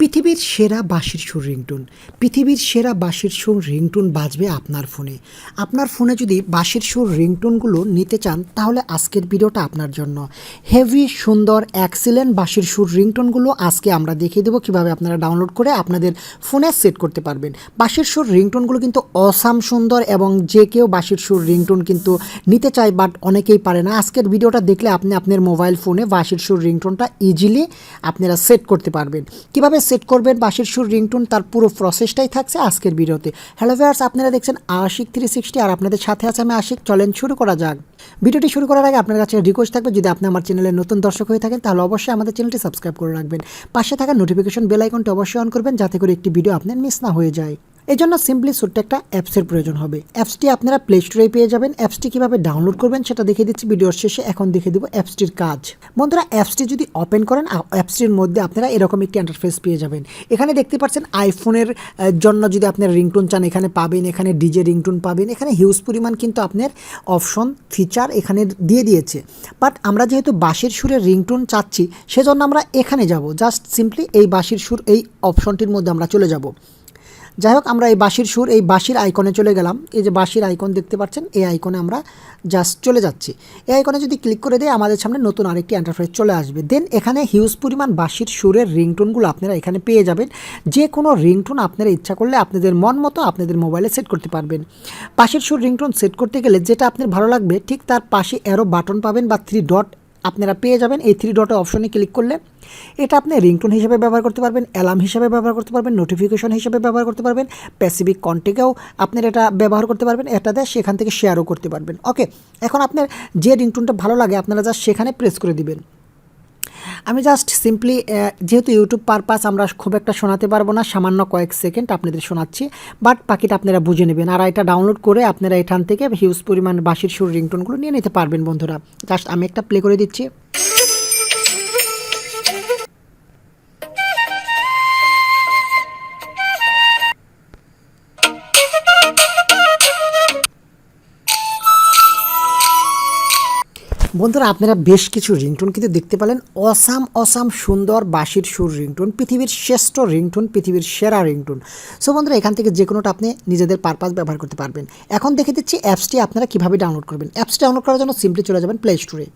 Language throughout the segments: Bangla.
পৃথিবীর সেরা বাঁশির সুর রিংটোন, পৃথিবীর সেরা বাঁশির সুর রিংটোন বাজবে আপনার ফোনে। আপনার ফোনে যদি বাঁশির সুর রিংটোনগুলো নিতে চান তাহলে আজকের ভিডিওটা আপনার জন্য। হেভি সুন্দর এক্সিলেন্ট বাঁশির সুর রিংটোনগুলো আজকে আমরা দেখিয়ে দেবো কীভাবে আপনারা ডাউনলোড করে আপনাদের ফোনে সেট করতে পারবেন। বাঁশির সুর রিংটোনগুলো কিন্তু অসাম সুন্দর এবং যে কেউ বাঁশির সুর রিংটোন কিন্তু নিতে চায়, বাট অনেকেই পারে না। আজকের ভিডিওটা দেখলে আপনি আপনার মোবাইল ফোনে বাঁশির সুর রিংটোনটা ইজিলি আপনারা সেট করতে পারবেন। কীভাবে সেট করবেন বাঁশির সুর রিংটোন তার পুরো প্রসেসটাই থাকছে আজকের ভিডিওতে। হ্যালো ভিউয়ার্স, আপনারা দেখছেন আশিক 360 আর আপনাদের সাথে আছে আমি আশিক। চলেন শুরু করা যাক। ভিডিওটি শুরু করার আগে আপনার কাছে রিকোয়েস্ট থাকবে, যদি আপনি আমার চ্যানেলের নতুন দর্শক হয়ে থাকেন তাহলে অবশ্যই আমাদের চ্যানেলটি সাবস্ক্রাইব করে রাখবেন। পাশে থাকা নোটিফিকেশন বেল আইকনটি অবশ্যই অন করবেন যাতে করে একটি ভিডিও আপনার মিস না হয়ে যায়। এই জন্য সিম্পলি ছোট্ট একটা অ্যাপসের প্রয়োজন হবে। অ্যাপসটি আপনারা প্লে স্টোরে পেয়ে যাবেন। অ্যাপসটি কীভাবে ডাউনলোড করবেন সেটা দেখিয়ে দিচ্ছি ভিডিওর শেষে। এখন দেখে দেবো অ্যাপসটির কাজ। বন্ধুরা, অ্যাপসটি যদি ওপেন করেন অ্যাপসটির মধ্যে আপনারা এরকম একটি ইন্টারফেস পেয়ে যাবেন। এখানে দেখতে পাচ্ছেন আইফোনের জন্য যদি আপনার রিংটোন চান এখানে পাবেন, এখানে ডিজে রিংটোন পাবেন, এখানে হিউজ পরিমাণ কিন্তু আপনার অপশন ফিচার এখানে দিয়ে দিয়েছে। বাট আমরা যেহেতু বাঁশির সুরের রিংটোন চাচ্ছি সেজন্য আমরা এখানে যাব। জাস্ট সিম্পলি এই বাঁশির সুর এই অপশনটির মধ্যে আমরা চলে যাব। যাই হোক, আমরা এই বাঁশির সুর এই বাঁশির আইকনে চলে গেলাম। এই যে বাঁশির আইকন দেখতে পাচ্ছেন, এই আইকনে আমরা জাস্ট চলে যাচ্ছি। এই আইকনে যদি ক্লিক করে দিই আমাদের সামনে নতুন আরেকটি ইন্টারফেস চলে আসবে। দেন এখানে হিউজ পরিমাণ বাঁশির সুরের রিংটোনগুলো আপনারা এখানে পেয়ে যাবেন। যে কোনো রিংটোন আপনারা ইচ্ছা করলে আপনাদের মন মতো আপনাদের মোবাইলে সেট করতে পারবেন। বাঁশির সুর রিংটোন সেট করতে গেলে যেটা আপনার ভালো লাগবে ঠিক তার পাশে অ্যারো বাটন পাবেন বা 3 ডট আপনারা পেয়ে যাবেন। এই 3 ডটের অপশনে ক্লিক করলে এটা আপনি রিংটোন হিসেবে ব্যবহার করতে পারবেন, অ্যালার্ম হিসেবে ব্যবহার করতে পারবেন, নোটিফিকেশন হিসেবে ব্যবহার করতে পারবেন, প্যাসিফিক কন্টেক্টেও আপনারা এটা ব্যবহার করতে পারবেন। এটা দিয়ে সেখান থেকে শেয়ারও করতে পারবেন। ওকে, এখন আপনার যে রিংটোনটা ভালো লাগে আপনারা জাস্ট সেখানে প্রেস করে দিবেন। আমি জাস্ট সিম্পলি যেহেতু ইউটিউব পারপাস আমরা খুব একটা শোনাতে পারবো না, সামান্য কয়েক সেকেন্ড আপনাদের শোনাচ্ছি, বাট বাকিটা আপনারা বুঝে নেবেন। আর এটা ডাউনলোড করে আপনারা এখান থেকে হিউজ পরিমাণ বাঁশির সুর রিংটোনগুলো নিয়ে নিতে পারবেন। বন্ধুরা, জাস্ট আমি একটা প্লে করে দিচ্ছি। বন্ধুরা, আপনারা বেশ কিছু রিংটোন কিন্তু দেখতে পেলেন। অসাম সুন্দর বাঁশির সুর রিংটোন, পৃথিবীর শ্রেষ্ঠ রিংটোন, পৃথিবীর সেরা রিংটোন। সো বন্ধুরা, এখান থেকে যে কোনোটা আপনি নিজেদের পারপাস ব্যবহার করতে পারবেন। এখন দেখে দিচ্ছি অ্যাপসটি আপনারা কীভাবে ডাউনলোড করবেন। অ্যাপসটি ডাউনলোড করার জন্য সিম্পলি চলে যাবেন প্লে স্টোরে।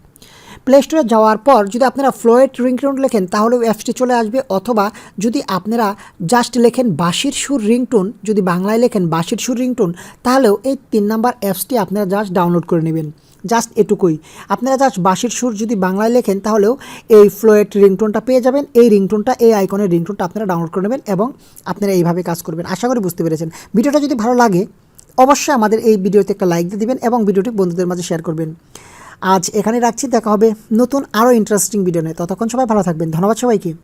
প্লে স্টোরে যাওয়ার পর যদি আপনারা ফ্লোয়েট রিংটোন লেখেন তাহলে অ্যাপসটি চলে আসবে, অথবা যদি আপনারা জাস্ট লেখেন বাঁশির সুর রিংটোন, যদি বাংলায় লেখেন বাঁশির সুর রিংটোন তাহলেও এই 3 নাম্বার অ্যাপসটি আপনারা জাস্ট ডাউনলোড করে নেবেন। জাস্ট এটুকুই। আপনারা জাস্ট বাঁশির সুর যদি বাংলায় লেখেন তাহলেও এই ফ্লোয়েট রিংটোনটা পেয়ে যাবেন। এই রিংটোনটা, এই আইকনের রিংটোনটা আপনারা ডাউনলোড করে নেবেন এবং আপনারা এইভাবে কাজ করবেন। আশা করি বুঝতে পেরেছেন। ভিডিওটা যদি ভালো লাগে অবশ্যই আমাদের এই ভিডিওতে একটা লাইক দিয়ে দিবেন এবং ভিডিওটি বন্ধুদের মাঝে শেয়ার করবেন। আজ এখানে রাখছি, দেখা হবে নতুন আরও ইন্টারেস্টিং ভিডিও নিয়ে। ততক্ষণ সবাই ভালো থাকবেন। ধন্যবাদ সবাইকে।